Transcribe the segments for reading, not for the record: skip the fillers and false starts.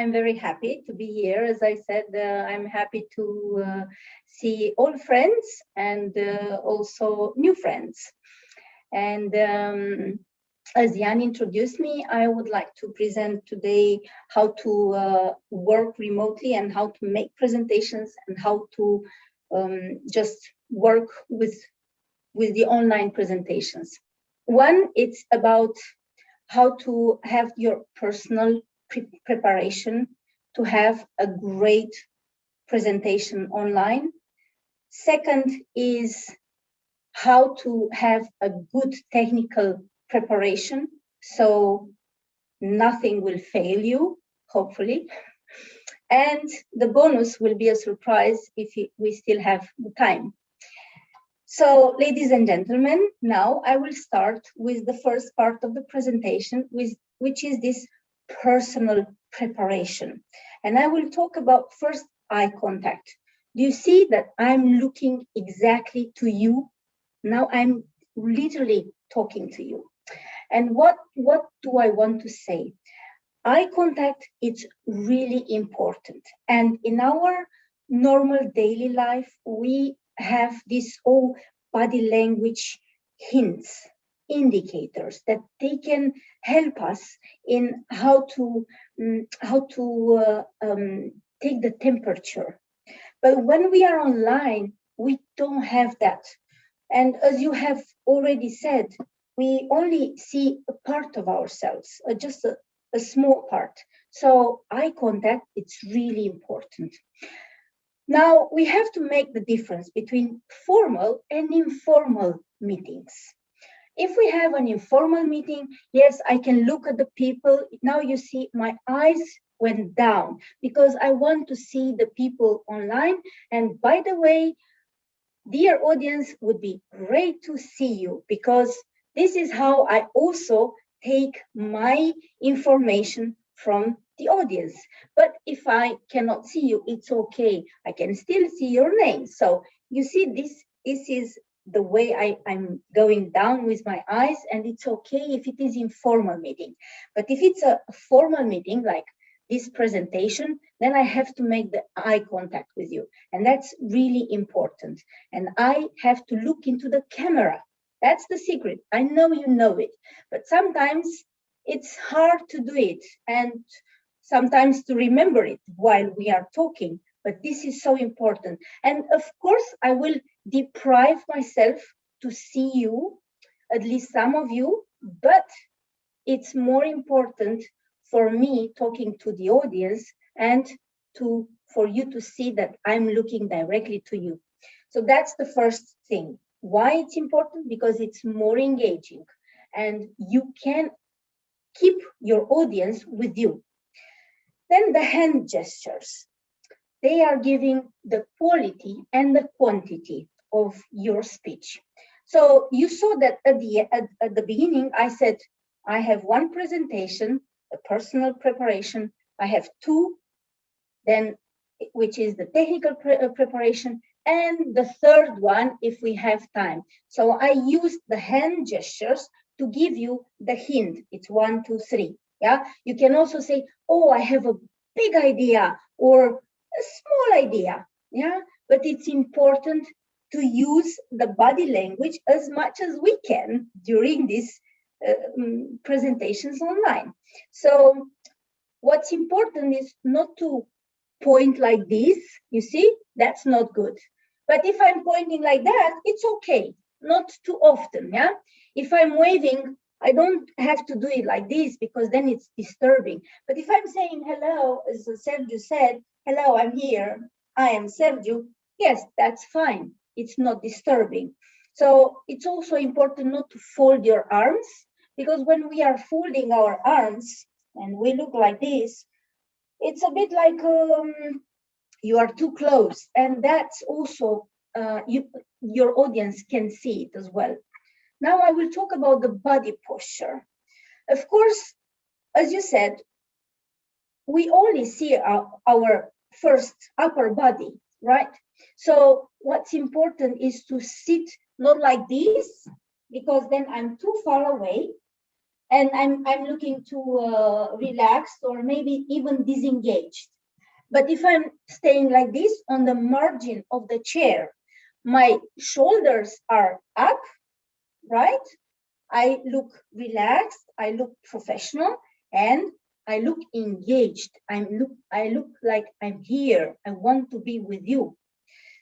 I'm very happy to be here. As I said, I'm happy to see old friends and also new friends. And as Jan introduced me, I would like to present today how to work remotely and how to make presentations and how to just work with the online presentations. One, it's about how to have your personal preparation to have a great presentation online. Second is how to have a good technical preparation so nothing will fail you, hopefully. And the bonus will be a surprise if we still have the time. So, ladies and gentlemen, now I will start with the first part of the presentation, which is this personal preparation. And I will talk about first eye contact. Do you see that I'm looking exactly to you? Now I'm literally talking to you. And what do I want to say? Eye contact is really important. And in our normal daily life, we have this body language hints, indicators that they can help us in how to take the temperature. But when we are online, we don't have that. And as you have already said, we only see a part of ourselves, just a small part. So eye contact, it's really important. Now, we have to make the difference between formal and informal meetings. If we have an informal meeting, yes, I can look at the people. Now you see my eyes went down because I want to see the people online. And by the way, dear audience, would be great to see you because this is how I also take my information from the audience. But if I cannot see you, it's okay. I can still see your name. So you see, this is the way I'm going down with my eyes, and it's okay if it is informal meeting. But if it's a formal meeting, like this presentation, then I have to make the eye contact with you. And that's really important. And I have to look into the camera. That's the secret. I know you know it, but sometimes it's hard to do it and sometimes to remember it while we are talking. But this is so important. And of course, I will deprive myself to see you, at least some of you, but it's more important for me talking to the audience and for you to see that I'm looking directly to you. So that's the first thing. Why it's important? Because it's more engaging and you can keep your audience with you. Then the hand gestures. They are giving the quality and the quantity of your speech. So you saw that at the beginning, I said, I have one presentation, a personal preparation. I have two, then which is the technical preparation, and the third one if we have time. So I used the hand gestures to give you the hint. It's 1, 2, 3. Yeah, you can also say, oh, I have a big idea or a small idea. Yeah, but it's important to use the body language as much as we can during these presentations online. So what's important is not to point like this, you see, that's not good. But if I'm pointing like that, it's okay, not too often, yeah? If I'm waving, I don't have to do it like this because then it's disturbing. But if I'm saying hello, as Sergio said, hello, I'm here, I am Sergio, yes, that's fine. It's not disturbing. So it's also important not to fold your arms because when we are folding our arms and we look like this, it's a bit like you are too close, and that's also your audience can see it as well. Now I will talk about the body posture. Of course, as you said, we only see our first upper body, right? So what's important is to sit not like this, because then I'm too far away, and I'm looking to relax or maybe even disengaged. But if I'm staying like this on the margin of the chair, my shoulders are up, right? I look relaxed, I look professional, and I look engaged. I look like I'm here. I want to be with you.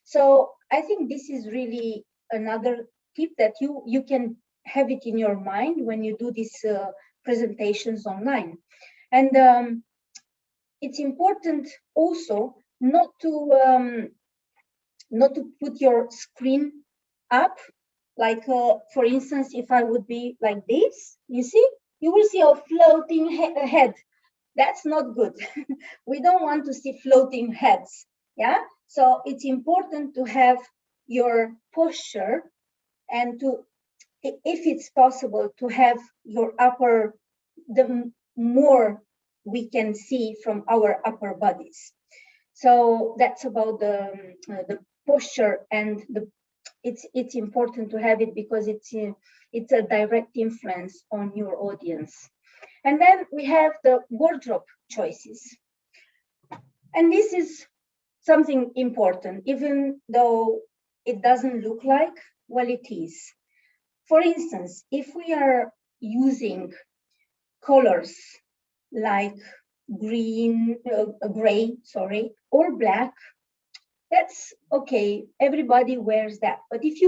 So I think this is really another tip that you can have it in your mind when you do these presentations online. And it's important also not to put your screen up. Like, for instance, if I would be like this, you see, you will see a floating head. That's not good. We don't want to see floating heads. Yeah. So it's important to have your posture and to, if it's possible, to have your upper, the more we can see from our upper bodies. So that's about the posture, and it's important to have it because it's a direct influence on your audience. And then we have the wardrobe choices. And this is something important, even though it doesn't look like, well, it is. For instance, if we are using colors like gray, or black, that's okay. Everybody wears that. But if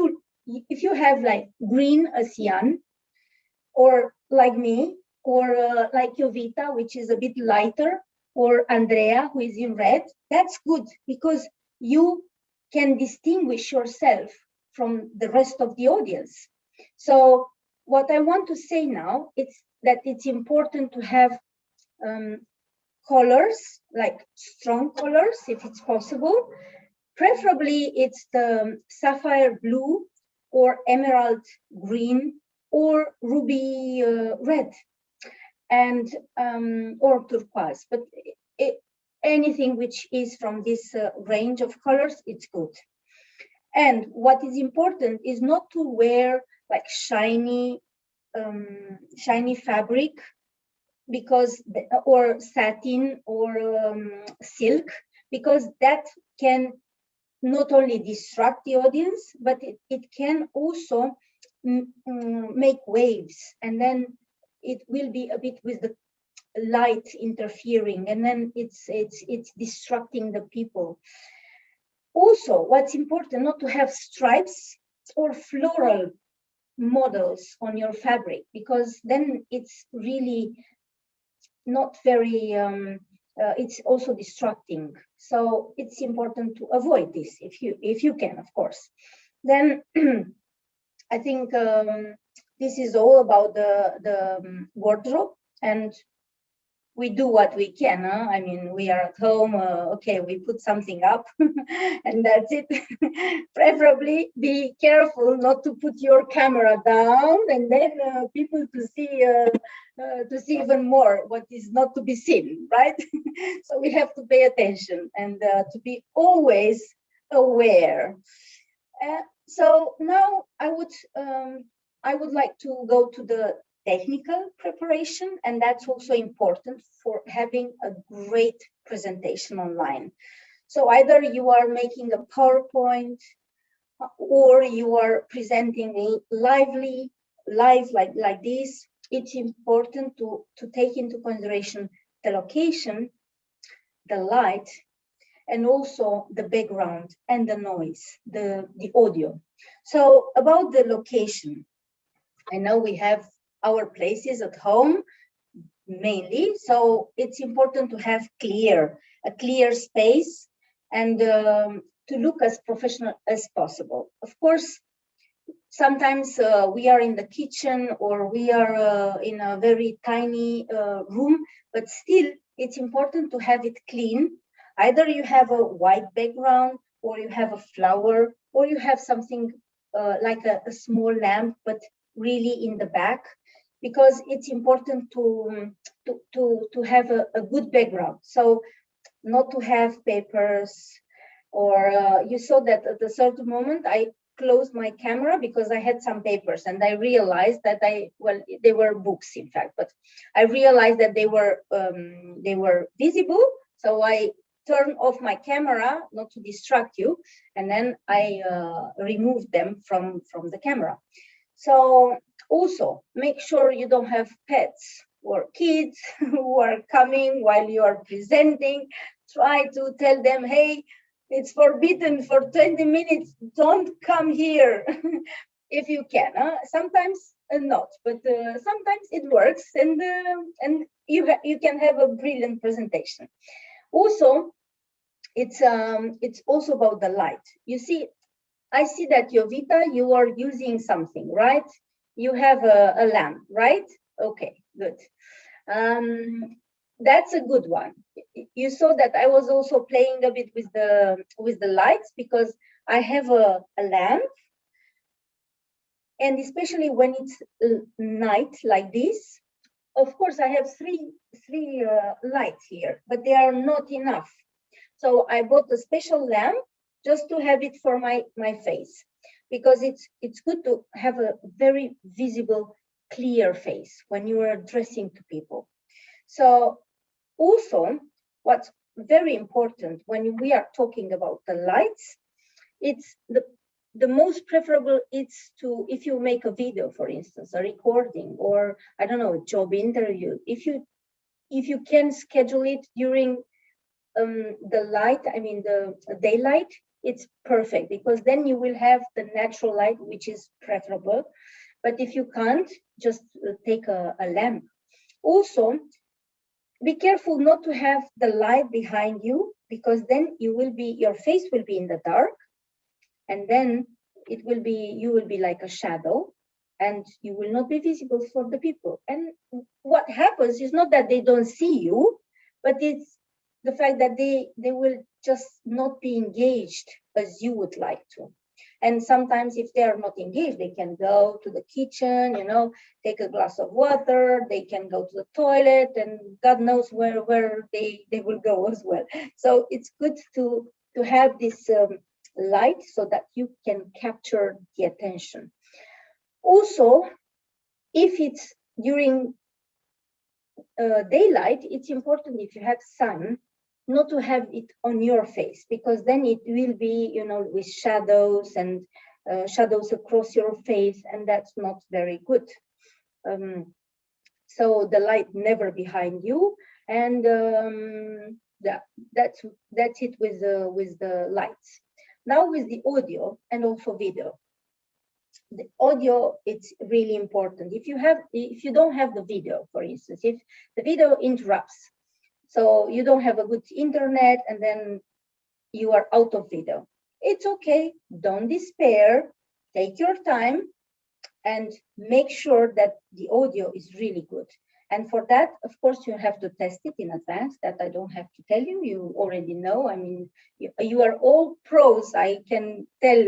you have like green as cyan, or like me, or like Jovita, which is a bit lighter, or Andrea, who is in red, that's good because you can distinguish yourself from the rest of the audience. So what I want to say now is that it's important to have colors, like strong colors, if it's possible. Preferably, it's the sapphire blue or emerald green or ruby red, and or turquoise. But anything which is from this range of colors, it's good. And what is important is not to wear like shiny fabric, because, or satin or silk, because that can not only distract the audience, but it can also make waves, and then it will be a bit with the light interfering, and then it's distracting the people. Also, what's important, not to have stripes or floral models on your fabric, because then it's really not very it's also distracting. So it's important to avoid this if you can, of course. Then I think this is all about the wardrobe, and we do what we can. I mean, we are at home, okay, we put something up and that's it. Preferably be careful not to put your camera down and then people to see even more what is not to be seen, right? So we have to pay attention and to be always aware. So now I would like to go to the technical preparation, and that's also important for having a great presentation online. So either you are making a PowerPoint or you are presenting live like this. It's important to take into consideration the location, the light, and also the background and the noise, the audio. So about the location, I know we have our places at home mainly, so it's important to have a clear space and to look as professional as possible. Of course, sometimes we are in the kitchen or we are in a very tiny room, but still it's important to have it clean. Either you have a white background, or you have a flower, or you have something like a small lamp, but really in the back, because it's important to have a good background. So not to have papers, or you saw that at a certain moment I close my camera because I had some papers, and I realized that they were books, in fact, but I realized that they were visible. So I turned off my camera, not to distract you, and then I removed them from the camera. So also make sure you don't have pets or kids who are coming while you are presenting. Try to tell them, hey, it's forbidden for 20 minutes, don't come here. If you can. Sometimes not, but sometimes it works, and you can have a brilliant presentation. Also, it's also about the light. You see, I see that Jovita, you are using something, right? You have a lamp, right? Okay, good. That's a good one. You saw that I was also playing a bit with the lights, because I have a lamp, and especially when it's night like this. Of course, I have three lights here, but they are not enough. So I bought a special lamp just to have it for my face, because it's good to have a very visible, clear face when you are addressing to people. So also, what's very important when we are talking about the lights, it's the most preferable is to, if you make a video, for instance, a recording, or I don't know, a job interview, if you can schedule it during the light, I mean the daylight, it's perfect, because then you will have the natural light, which is preferable. But if you can't, just take a lamp. Also, be careful not to have the light behind you, because then your face will be in the dark, and then you will be like a shadow, and you will not be visible for the people. And what happens is not that they don't see you, but it's the fact that they will just not be engaged as you would like to. And sometimes if they are not engaged, they can go to the kitchen, take a glass of water, they can go to the toilet, and God knows where they will go as well. So it's good to have this light so that you can capture the attention. Also, if it's during daylight, it's important, if you have sun, not to have it on your face, because then it will be, with shadows and shadows across your face, and that's not very good. So the light never behind you, and that's it with the lights. Now with the audio and also video. The audio, it's really important. If you don't have the video, for instance, if the video interrupts, so you don't have a good internet, and then you are out of video, it's okay. Don't despair. Take your time and make sure that the audio is really good. And for that, of course, you have to test it in advance. That I don't have to tell you. You already know. I mean, you are all pros. I can tell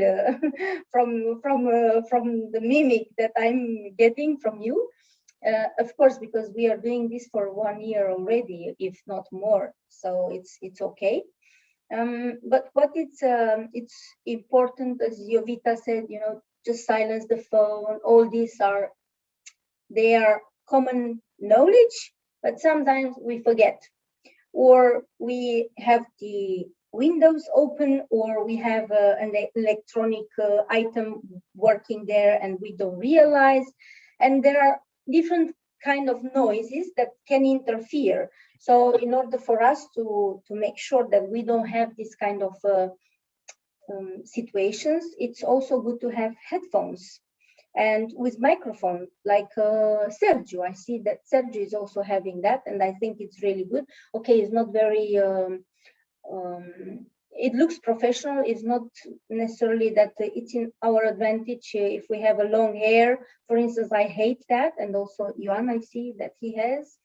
from the mimic that I'm getting from you. Of course, because we are doing this for 1 year already, if not more. So it's okay. But what it's important, as Jovita said, just silence the phone. All these they are common knowledge, but sometimes we forget, or we have the windows open, or we have an electronic item working there and we don't realize. And there are different kind of noises that can interfere. So in order for us to make sure that we don't have this kind of situations, it's also good to have headphones and with microphone, like Sergio. I see that Sergio is also having that, and I think it's really good. Okay, it's not very, it looks professional. It's not necessarily that it's in our advantage if we have a long hair. For instance, I hate that, and also Johan, I see that he has.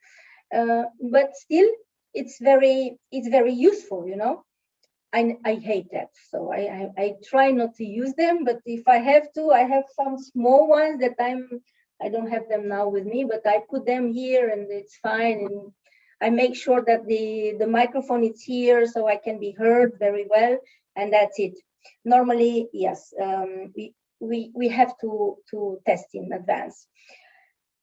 But still, it's very useful, I hate that. So I try not to use them, but if I have to, I have some small ones that I don't have them now with me, but I put them here and it's fine. And I make sure that the microphone is here so I can be heard very well, and that's it. Normally, yes, we have to test in advance.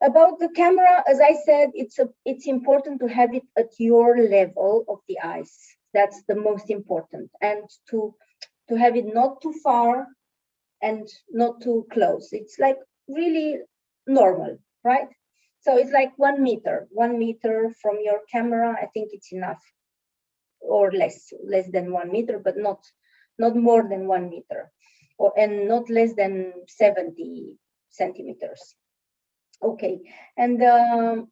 About the camera, as I said, it's important to have it at your level of the eyes. That's the most important, and to have it not too far and not too close. It's like really normal, right? So it's like 1 meter, 1 meter from your camera. I think it's enough, or less than 1 meter, but not more than 1 meter, and not less than 70 centimeters. Okay, and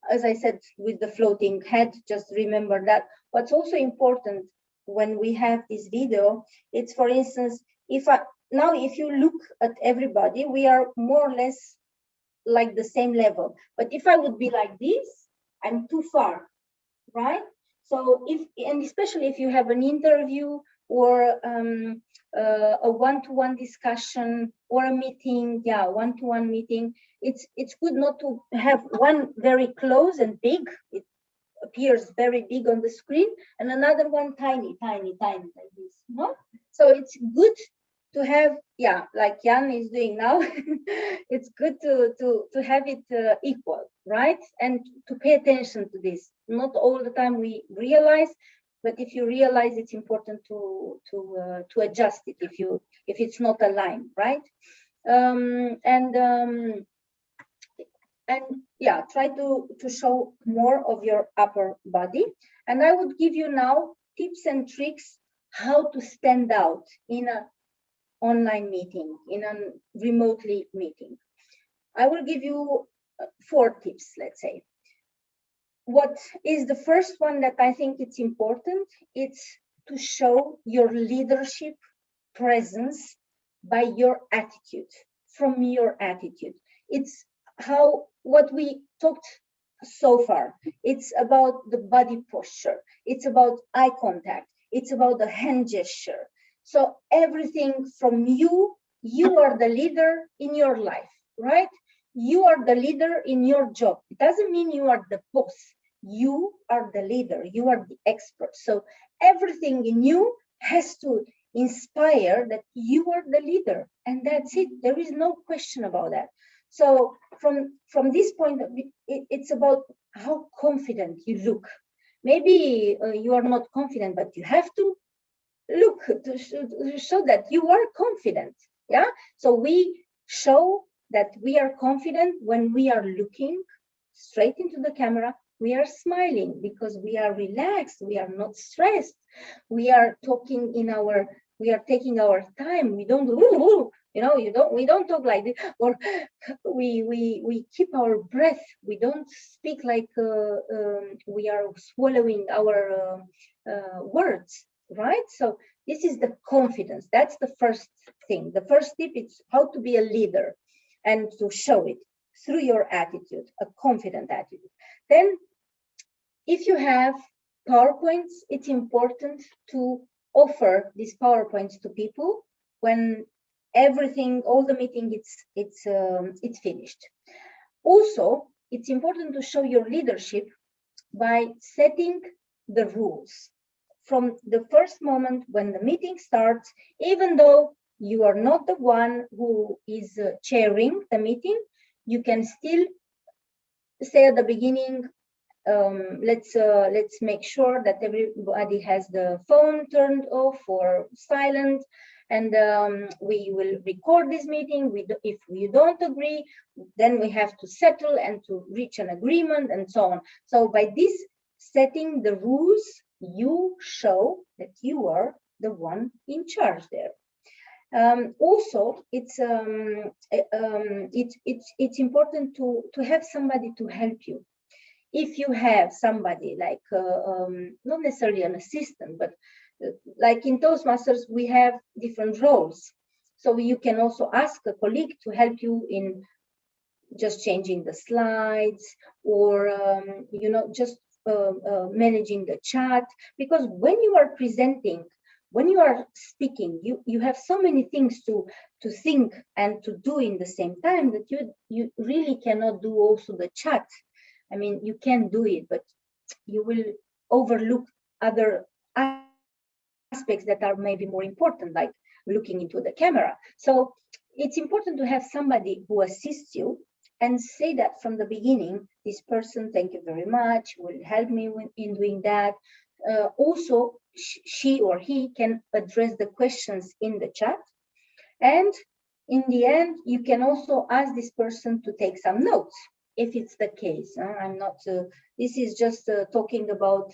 as I said, with the floating head, just remember that. What's also important when we have this video, it's, for instance, if you look at everybody, we are more or less like the same level. But if I would be like this, I'm too far, right? So and especially if you have an interview or a one-to-one discussion or a meeting, one-to-one meeting, it's good not to have one very close and big. It appears very big on the screen, and another one tiny like this. No? So it's good to have, like Jan is doing now. It's good to have it equal, right? And to pay attention to this. Not all the time we realize, but if you realize, it's important to adjust it if it's not aligned, right? Try to show more of your upper body. And I would give you now tips and tricks how to stand out in an online meeting, in a remotely meeting. I will give you 4 tips, let's say. What is the first one that I think it's important? It's to show your leadership presence by your attitude, from your attitude. It's what we talked so far. It's about the body posture. It's about eye contact. It's about the hand gesture. So everything from you are the leader in your life, right? You are the leader in your job. It doesn't mean you are the boss. You are the leader. You are the expert. So everything in you has to inspire that you are the leader. And that's it. There is no question about that. So from this point, it's about how confident you look. Maybe you are not confident, but you have to look to show that you are confident. Yeah. So we show that we are confident when we are looking straight into the camera. We are smiling because we are relaxed. We are not stressed. We are talking we are taking our time. We don't, we don't talk like this, or we keep our breath. We don't speak like we are swallowing our words, right? So this is the confidence. That's the first thing. The first tip is how to be a leader and to show it through your attitude, a confident attitude. Then, if you have PowerPoints, it's important to offer these PowerPoints to people when all the meeting, it's finished. Also, it's important to show your leadership by setting the rules. From the first moment when the meeting starts, even though you are not the one who is chairing the meeting, you can still say at the beginning, let's make sure that everybody has the phone turned off or silent, and we will record this meeting. If you don't agree, then we have to settle and to reach an agreement and so on. So by this setting the rules, you show that you are the one in charge there. Also, it's important to have somebody to help you. If you have somebody like, not necessarily an assistant, but like in Toastmasters, we have different roles. So you can also ask a colleague to help you in just changing the slides, or, just managing the chat. Because when you are presenting, when you are speaking, you have so many things to think and to do in the same time that you really cannot do also the chat. I mean, you can do it, but you will overlook other aspects that are maybe more important, like looking into the camera. So it's important to have somebody who assists you and say that from the beginning, this person, thank you very much, will help me in doing that. Also, she or he can address the questions in the chat. And in the end, you can also ask this person to take some notes, if it's the case. I'm not, this is just talking about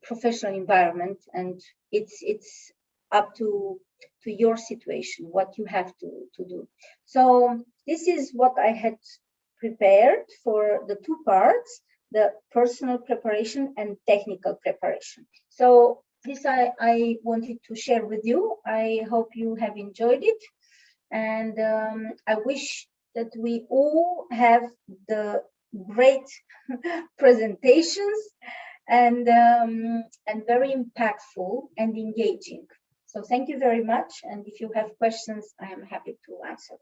professional environment, and it's up to your situation, what you have to do. So this is what I had prepared for the two parts, the personal preparation and technical preparation. So this I wanted to share with you. I hope you have enjoyed it. And I wish that we all have the great presentations and very impactful and engaging. So thank you very much. And if you have questions, I am happy to answer.